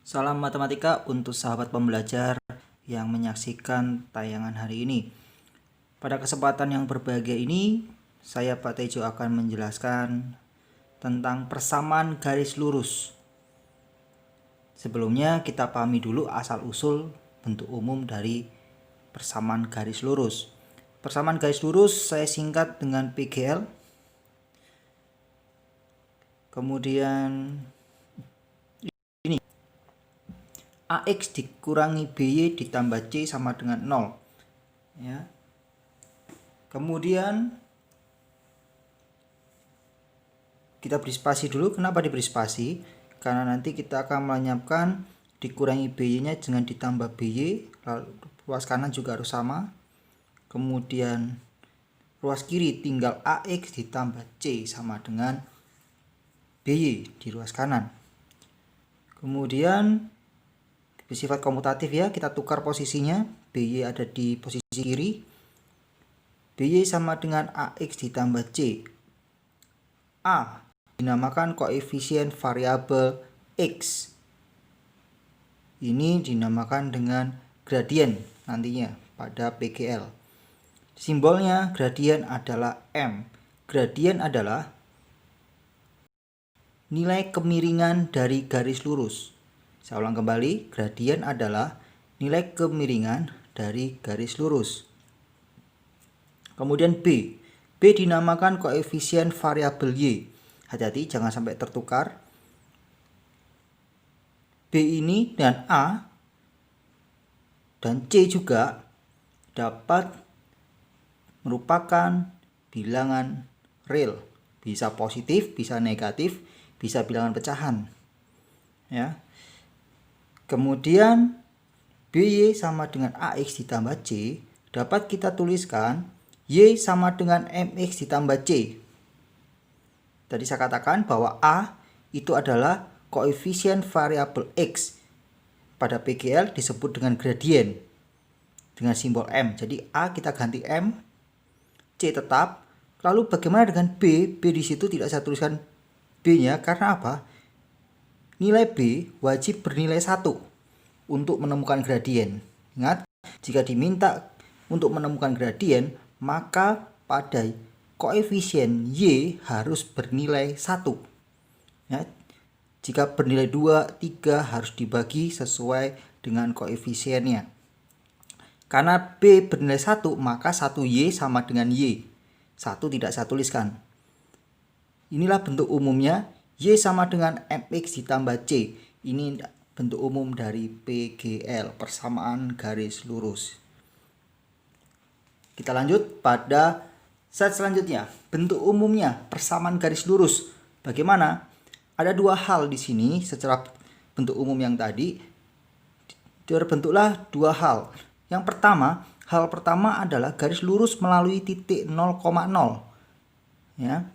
Salam matematika untuk sahabat pembelajar yang menyaksikan tayangan hari ini. Pada kesempatan yang berbahagia ini, saya Pak Tejo akan menjelaskan tentang persamaan garis lurus. Sebelumnya kita pahami dulu asal-usul bentuk umum dari persamaan garis lurus. Persamaan garis lurus saya singkat dengan PGL. Kemudian ini AX dikurangi BY ditambah C sama dengan 0 ya. Kemudian kita beri spasi dulu. Kenapa diberi spasi? Karena nanti kita akan melenyapkan dikurangi BY nya dengan ditambah BY, lalu ruas kanan juga harus sama. Kemudian ruas kiri tinggal AX ditambah C sama dengan BY di ruas kanan. Kemudian bersifat komutatif ya, kita tukar posisinya. BY ada di posisi kiri, BY sama dengan AX ditambah C. A dinamakan koefisien variabel X, ini dinamakan dengan gradien nantinya pada PGL. Simbolnya gradien adalah M. Gradien adalah nilai kemiringan dari garis lurus. Saya ulang kembali, gradien adalah nilai kemiringan dari garis lurus. Kemudian B. B dinamakan koefisien variabel Y. Hati-hati jangan sampai tertukar. B ini dan A dan C juga dapat merupakan bilangan real. Bisa positif, bisa negatif, bisa bilangan pecahan. Ya. Kemudian BY sama dengan AX ditambah C dapat kita tuliskan Y sama dengan MX ditambah C. Tadi saya katakan bahwa A itu adalah koefisien variabel X. Pada PGL disebut dengan gradien dengan simbol M. Jadi A kita ganti M, C tetap. Lalu bagaimana dengan B? B di situ tidak saya tuliskan B-nya karena apa? Nilai B wajib bernilai 1 untuk menemukan gradien. Ingat, jika diminta untuk menemukan gradien, maka pada koefisien Y harus bernilai 1. Ya, jika bernilai 2, 3 harus dibagi sesuai dengan koefisiennya. Karena B bernilai 1, maka 1Y sama dengan Y. 1 tidak saya tuliskan. Inilah bentuk umumnya. Y sama dengan MX ditambah C. Ini bentuk umum dari PGL, persamaan garis lurus. Kita lanjut pada slide selanjutnya. Bentuk umumnya persamaan garis lurus. Bagaimana? Ada dua hal di sini secara bentuk umum yang tadi. Terbentuklah dua hal. Yang pertama, hal pertama adalah garis lurus melalui titik 0,0. Ya.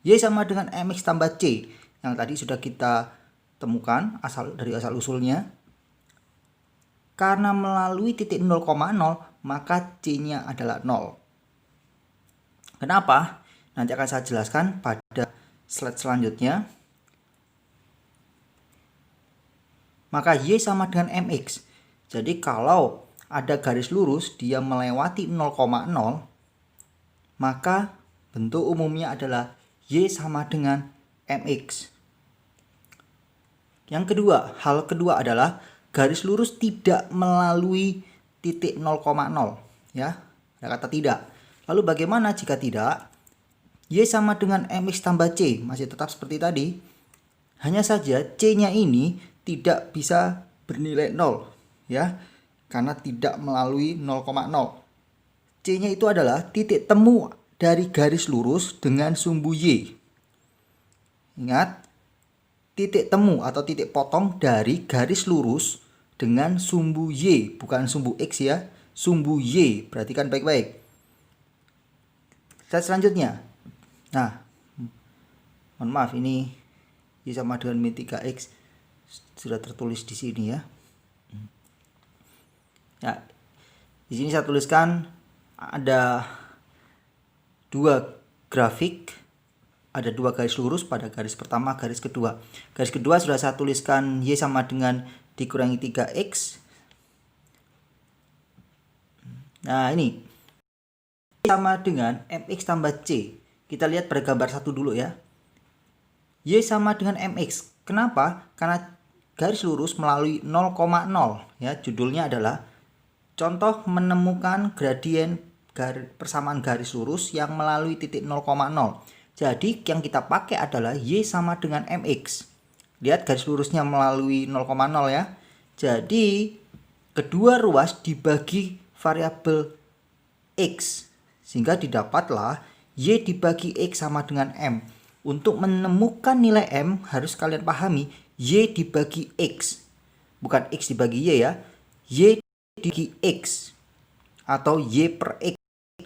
Y sama dengan MX tambah C yang tadi sudah kita temukan dari asal usulnya. Karena melalui titik 0,0 maka C-nya adalah 0. Kenapa? Nanti akan saya jelaskan pada slide selanjutnya. Maka Y sama dengan MX. Jadi kalau ada garis lurus dia melewati 0,0 maka bentuk umumnya adalah Y sama dengan MX. Yang kedua, hal kedua adalah garis lurus tidak melalui titik 0,0. Ya, ada kata tidak. Lalu bagaimana jika tidak? Y sama dengan MX tambah C, masih tetap seperti tadi. Hanya saja C-nya ini tidak bisa bernilai 0. Ya, karena tidak melalui 0,0. C-nya itu adalah titik temu dari garis lurus dengan sumbu Y. Ingat, titik temu atau titik potong dari garis lurus dengan sumbu Y, bukan sumbu X ya, sumbu Y. Perhatikan baik-baik. Slide selanjutnya. Nah, mohon maaf ini Y sama dengan min 3X sudah tertulis di sini ya. Ya, di sini saya tuliskan ada dua grafik ada dua garis lurus pada garis pertama, garis kedua. Garis kedua sudah saya tuliskan Y sama dengan dikurangi 3X. Nah ini Y sama dengan MX tambah C. Kita lihat pada gambar 1 dulu ya. Y sama dengan MX. Kenapa? Karena garis lurus melalui 0,0 ya. Judulnya adalah contoh menemukan gradien persamaan garis lurus yang melalui titik 0,0. Jadi yang kita pakai adalah Y sama dengan MX. Lihat garis lurusnya melalui 0,0 ya. Jadi kedua ruas dibagi variabel X. Sehingga didapatlah Y dibagi X sama dengan M. Untuk menemukan nilai M harus kalian pahami Y dibagi X. Bukan X dibagi Y ya. Y dibagi X. Atau Y per X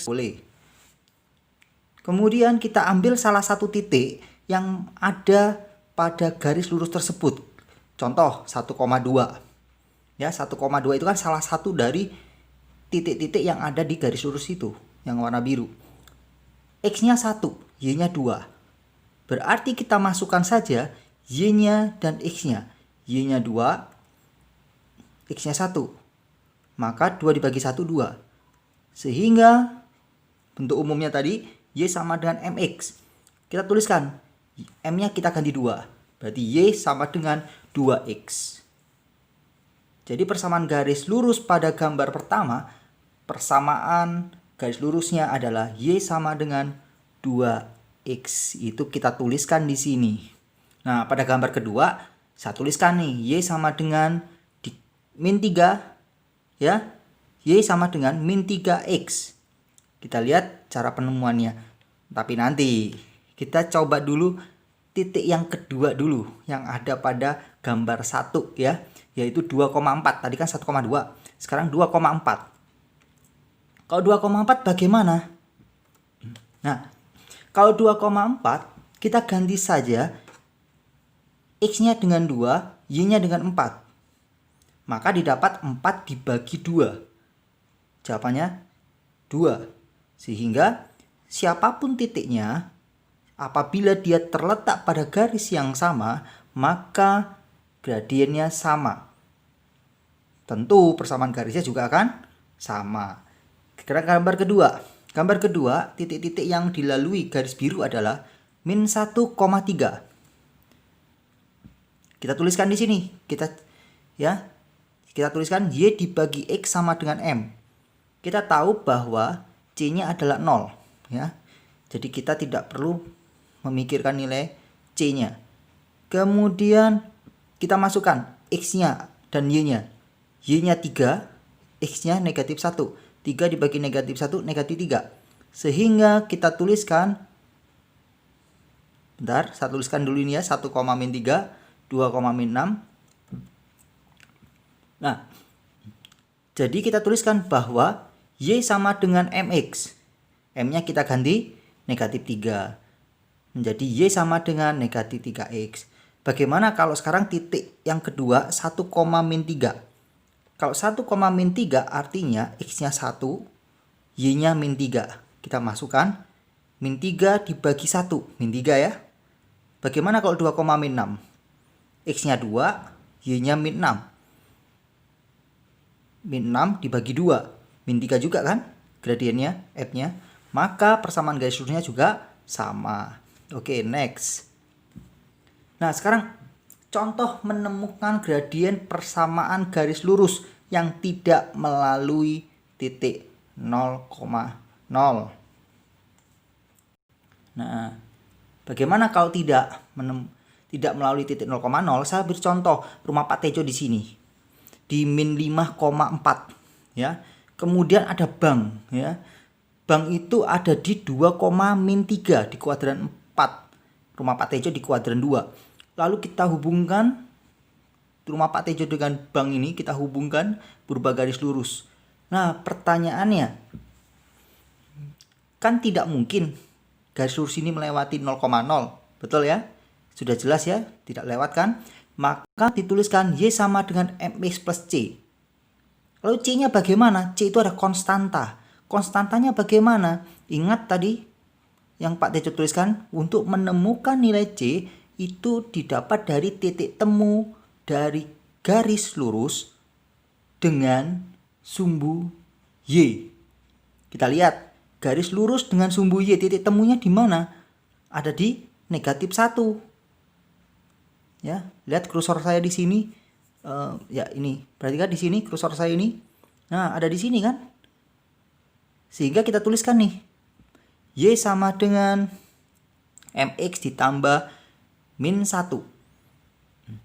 boleh. Kemudian kita ambil salah satu titik yang ada pada garis lurus tersebut. Contoh 1,2. Ya, 1,2 itu kan salah satu dari titik-titik yang ada di garis lurus itu, yang warna biru. X-nya 1, Y-nya 2. Berarti kita masukkan saja Y-nya dan X-nya. Y-nya 2, X-nya 1. Maka 2 dibagi 1, 2. Sehingga bentuk umumnya tadi Y sama dengan MX. Kita tuliskan M-nya kita ganti 2. Berarti Y sama dengan 2X. Jadi persamaan garis lurus pada gambar pertama, persamaan garis lurusnya adalah Y sama dengan 2X. Itu kita tuliskan di sini. Nah, pada gambar kedua saya tuliskan nih Y sama dengan min 3 ya. Y sama dengan min 3X. Kita lihat cara penemuannya. Tapi nanti kita coba dulu titik yang kedua dulu. Yang ada pada gambar 1 ya. Yaitu 2,4. Tadi kan 1,2. Sekarang 2,4. Kalau 2,4 bagaimana? Nah, kalau 2,4 kita ganti saja X-nya dengan 2, Y-nya dengan 4. Maka didapat 4 dibagi 2. Jawabannya 2. Sehingga siapapun titiknya, apabila dia terletak pada garis yang sama, maka gradiennya sama. Tentu persamaan garisnya juga akan sama. Gambar kedua. Gambar kedua, titik-titik yang dilalui garis biru adalah min 1,3. Kita tuliskan di sini. Kita tuliskan Y dibagi X sama dengan M. Kita tahu bahwa C-nya adalah 0 ya. Jadi kita tidak perlu memikirkan nilai C-nya. Kemudian kita masukkan X-nya dan Y-nya. Y-nya 3, X-nya negatif 1. 3 dibagi negatif 1, negatif 3. Sehingga kita tuliskan, bentar, saya tuliskan dulu ini ya, 1, min 3, 2, min 6. Nah, jadi kita tuliskan bahwa Y sama dengan MX. M-nya kita ganti negatif 3. Menjadi Y sama dengan negatif 3X. Bagaimana kalau sekarang titik yang kedua 1, min 3. Kalau 1, min 3 artinya X-nya 1, Y-nya min 3. Kita masukkan min 3 dibagi 1. Min 3 ya. Bagaimana kalau 2, min 6? X-nya 2, Y-nya min 6. Min 6 dibagi 2. Min 3 juga kan gradiennya, F-nya. Maka persamaan garis lurusnya juga sama. Oke, next. Nah, sekarang contoh menemukan gradien persamaan garis lurus yang tidak melalui titik 0,0. Nah, bagaimana kalau tidak melalui titik 0,0? Saya beri contoh rumah Pak Tejo di sini. Di min 5,4 ya. Kemudian ada bank ya. Bank itu ada di 2, min 3 di kuadran 4. Rumah Pak Tejo di kuadran 2. Lalu kita hubungkan rumah Pak Tejo dengan bank ini, kita hubungkan berupa garis lurus. Nah, pertanyaannya, kan tidak mungkin garis lurus ini melewati 0,0. Betul ya? Sudah jelas ya, tidak lewat kan? Maka dituliskan Y sama dengan MX plus C. Lalu C-nya bagaimana? C itu ada konstanta. Konstantanya bagaimana? Ingat tadi yang Pak Tejo tuliskan untuk menemukan nilai C itu didapat dari titik temu dari garis lurus dengan sumbu Y. Kita lihat garis lurus dengan sumbu Y, titik temunya di mana? Ada di -1. Ya, lihat kursor saya di sini. Ya ini, perhatikan di sini kursor saya ini. Nah, ada di sini kan? Sehingga kita tuliskan nih, Y sama dengan MX ditambah -1.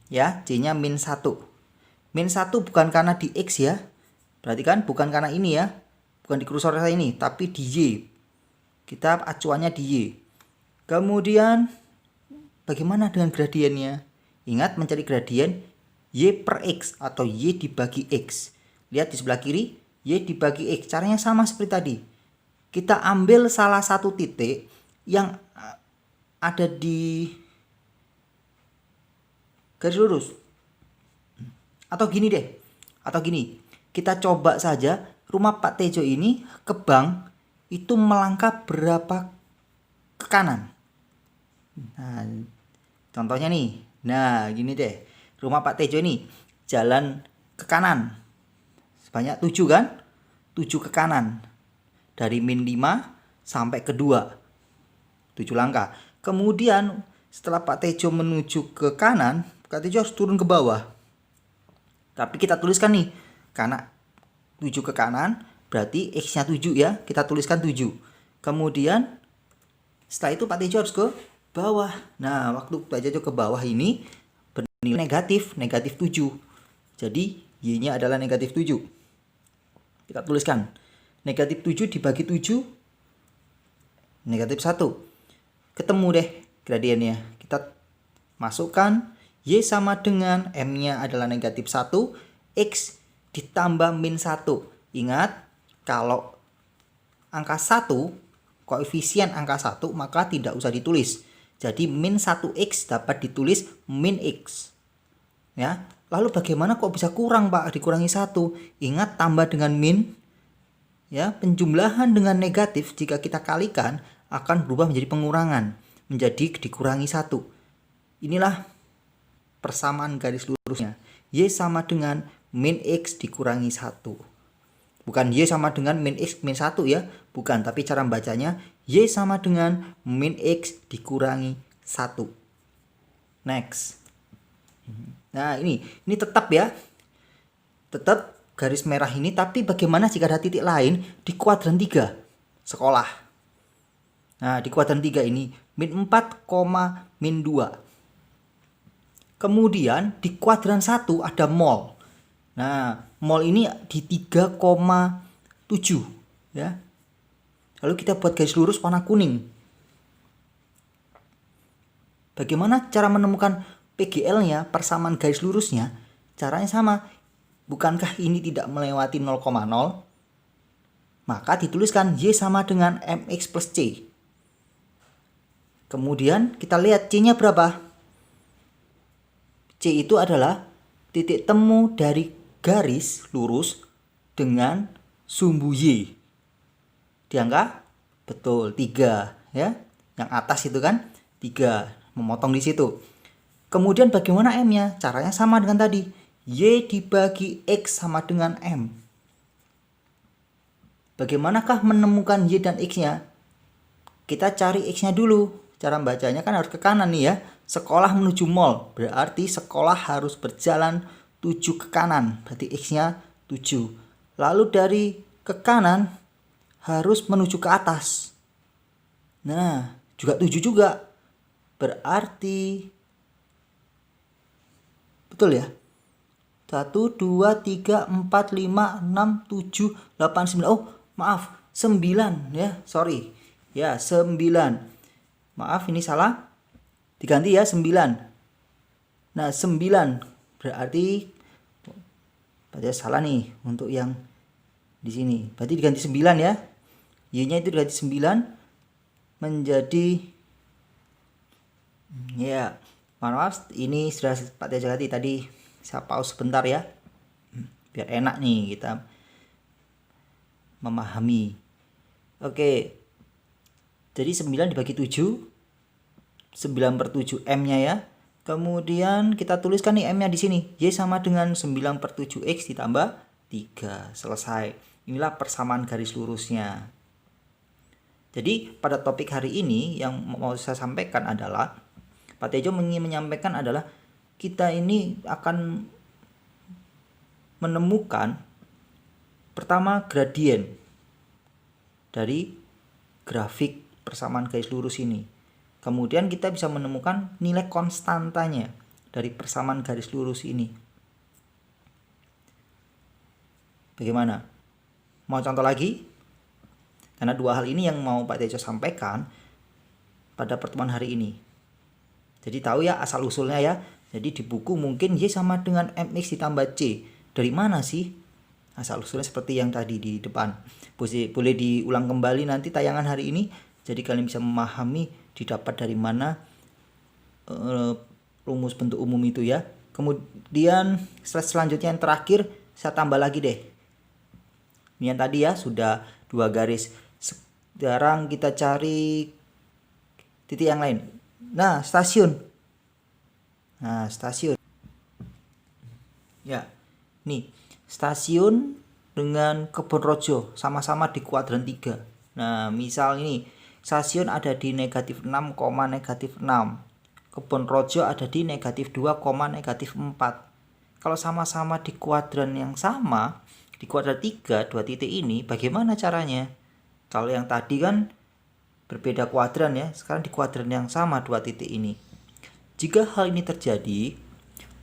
Ya, C-nya -1. -1 bukan karena di X ya. Perhatikan, bukan karena ini ya. Bukan di kursor saya ini, tapi di Y. Kita acuannya di Y. Kemudian, bagaimana dengan gradiennya? Ingat mencari gradien Y per X atau Y dibagi X. Lihat di sebelah kiri, Y dibagi X. Caranya sama seperti tadi. Kita ambil salah satu titik yang ada di garis lurus. Atau gini deh. Atau gini. Kita coba saja rumah Pak Tejo ini ke bank itu melangkah berapa ke kanan. Nah, contohnya nih. Nah, gini deh. Rumah Pak Tejo ini jalan ke kanan. Sebanyak 7 kan? 7 ke kanan. Dari -5 sampai ke 2. 7 langkah. Kemudian setelah Pak Tejo menuju ke kanan, Pak Tejo harus turun ke bawah. Tapi kita tuliskan nih, karena 7 ke kanan, berarti X-nya 7 ya. Kita tuliskan 7. Kemudian setelah itu Pak Tejo harus ke bawah. Nah, waktu Pak Tejo ke bawah ini bernilai negatif 7. Jadi Y-nya adalah -7. Kita tuliskan -7 dibagi 7 -1. Ketemu deh gradiennya. Kita masukkan Y sama dengan M-nya adalah -1, X ditambah -1. Ingat, kalau angka 1, koefisien angka 1, maka tidak usah ditulis. Jadi -1X dapat ditulis -X. Ya, lalu bagaimana kok bisa kurang Pak? Dikurangi 1. Ingat tambah dengan min. Ya, penjumlahan dengan negatif jika kita kalikan akan berubah menjadi pengurangan, menjadi dikurangi 1. Inilah persamaan garis lurusnya. Y sama dengan -X dikurangi 1. Bukan Y sama dengan -X -1 ya, bukan, tapi cara membacanya Y sama dengan -X dikurangi 1. Next. Nah, ini tetap ya. Tetap garis merah ini, tapi bagaimana jika ada titik lain di kuadran 3 sekolah? Nah, di kuadran 3 ini -4, -2. Kemudian di kuadran 1 ada mol. Nah, mol ini di 3,7 ya. Lalu kita buat garis lurus warna kuning. Bagaimana cara menemukan PGL-nya, persamaan garis lurusnya? Caranya sama. Bukankah ini tidak melewati 0,0? Maka dituliskan Y sama dengan MX plus C. Kemudian kita lihat C-nya berapa? C itu adalah titik temu dari garis lurus dengan sumbu Y. Diangka? Betul, 3 ya. Yang atas itu kan 3, memotong di situ. Kemudian bagaimana M-nya? Caranya sama dengan tadi. Y dibagi X sama dengan M. Bagaimanakah menemukan Y dan X-nya? Kita cari X-nya dulu. Cara membacanya kan harus ke kanan nih ya. Sekolah menuju mall. Berarti sekolah harus berjalan 7 ke kanan. Berarti X-nya 7. Lalu dari ke kanan harus menuju ke atas. Nah, juga 7 juga. Berarti betul ya? 1, 2, 3, 4, 5, 6, 7, 8, 9. Oh, maaf. 9 ya. Sorry. Ya, 9. Maaf, ini salah. Diganti ya, 9. Nah, 9. Berarti pada salah nih untuk yang di sini. Berarti diganti 9 ya. Y-nya itu diganti 9 menjadi ya. Maaf, ini sudah Pak Tejo ganti tadi. Saya pause sebentar ya. Biar enak nih kita memahami. Oke. Jadi 9 dibagi 7, 9/7 M-nya ya. Kemudian kita tuliskan nih M-nya di sini. Y sama dengan 9/7 X ditambah 3. Selesai. Inilah persamaan garis lurusnya. Jadi pada topik hari ini yang mau saya sampaikan adalah, Pak Tejo ingin menyampaikan adalah kita ini akan menemukan pertama gradien dari grafik persamaan garis lurus ini. Kemudian kita bisa menemukan nilai konstantanya dari persamaan garis lurus ini. Bagaimana? Mau contoh lagi? Karena dua hal ini yang mau Pak Tejo sampaikan pada pertemuan hari ini. Jadi tahu ya asal usulnya ya. Jadi di buku mungkin Y sama dengan MX ditambah C. Dari mana sih? Asal usulnya seperti yang tadi di depan. Boleh diulang kembali nanti tayangan hari ini. Jadi kalian bisa memahami didapat dari mana rumus bentuk umum itu ya. Kemudian slide selanjutnya yang terakhir saya tambah lagi deh. Ini yang tadi ya sudah 2 garis. Sekarang kita cari titik yang lain. Nah, stasiun. Ya. Nih, stasiun dengan Kebonrojo sama-sama di kuadran 3. Nah, misal ini stasiun ada di -6, -6. Kebonrojo ada di -2, -4. Kalau sama-sama di kuadran yang sama, di kuadran 3, dua titik ini, bagaimana caranya? Kalau yang tadi kan berbeda kuadran ya, sekarang di kuadran yang sama dua titik ini. Jika hal ini terjadi,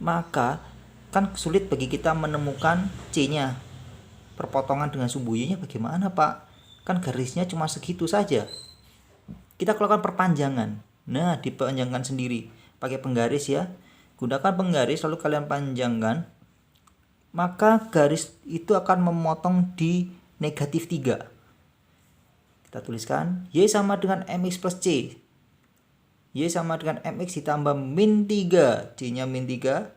maka kan sulit bagi kita menemukan C-nya. Perpotongan dengan sumbu Y-nya bagaimana, Pak? Kan garisnya cuma segitu saja. Kita lakukan perpanjangan. Nah, dipanjangkan sendiri pakai penggaris ya. Gunakan penggaris lalu kalian panjangkan. Maka garis itu akan memotong di -3. Kita tuliskan Y sama dengan MX plus C. Y sama dengan MX ditambah -3. C-nya -3.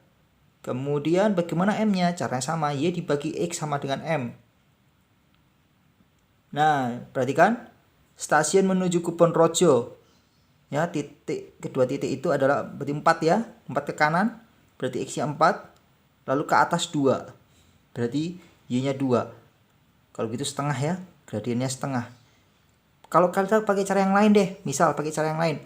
Kemudian bagaimana M-nya? Caranya sama. Y dibagi X sama dengan M. Nah, perhatikan. Stasiun menuju Kebonrojo. Ya, kedua titik itu adalah berarti 4 ya. 4 ke kanan. Berarti X-nya 4. Lalu ke atas 2. Berarti Y-nya 2. Kalau gitu setengah ya. Gradiennya setengah. Kalau kalian pakai cara yang lain deh. Misal pakai cara yang lain.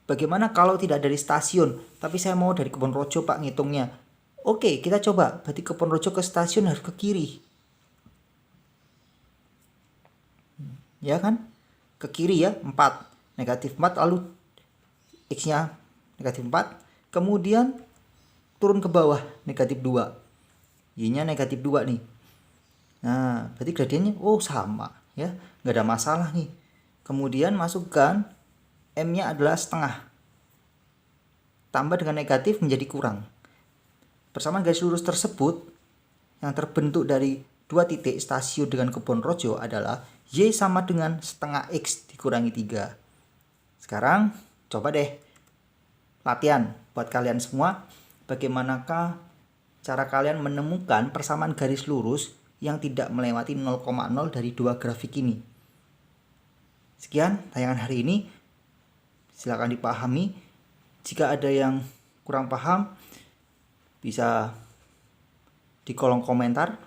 Bagaimana kalau tidak dari stasiun, tapi saya mau dari Kebonrojo Pak ngitungnya. Oke, kita coba. Berarti Kebonrojo ke stasiun harus ke kiri. Ya kan? Ke kiri ya, 4. -4 lalu X-nya -4. Kemudian turun ke bawah, -2. Y-nya -2 nih. Nah, berarti gradiennya sama ya. Nggak ada masalah nih. Kemudian masukkan M-nya adalah setengah. Tambah dengan negatif menjadi kurang. Persamaan garis lurus tersebut yang terbentuk dari dua titik stasiun dengan Kebonrojo adalah Y sama dengan setengah X dikurangi 3. Sekarang coba deh latihan buat kalian semua. Bagaimanakah cara kalian menemukan persamaan garis lurus yang tidak melewati 0,0 dari dua grafik ini. Sekian tayangan hari ini. Silakan dipahami. Jika ada yang kurang paham, bisa di kolom komentar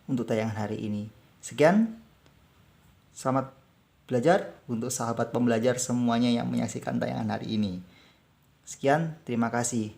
untuk tayangan hari ini. Sekian, selamat belajar untuk sahabat pembelajar semuanya yang menyaksikan tayangan hari ini. Sekian, terima kasih.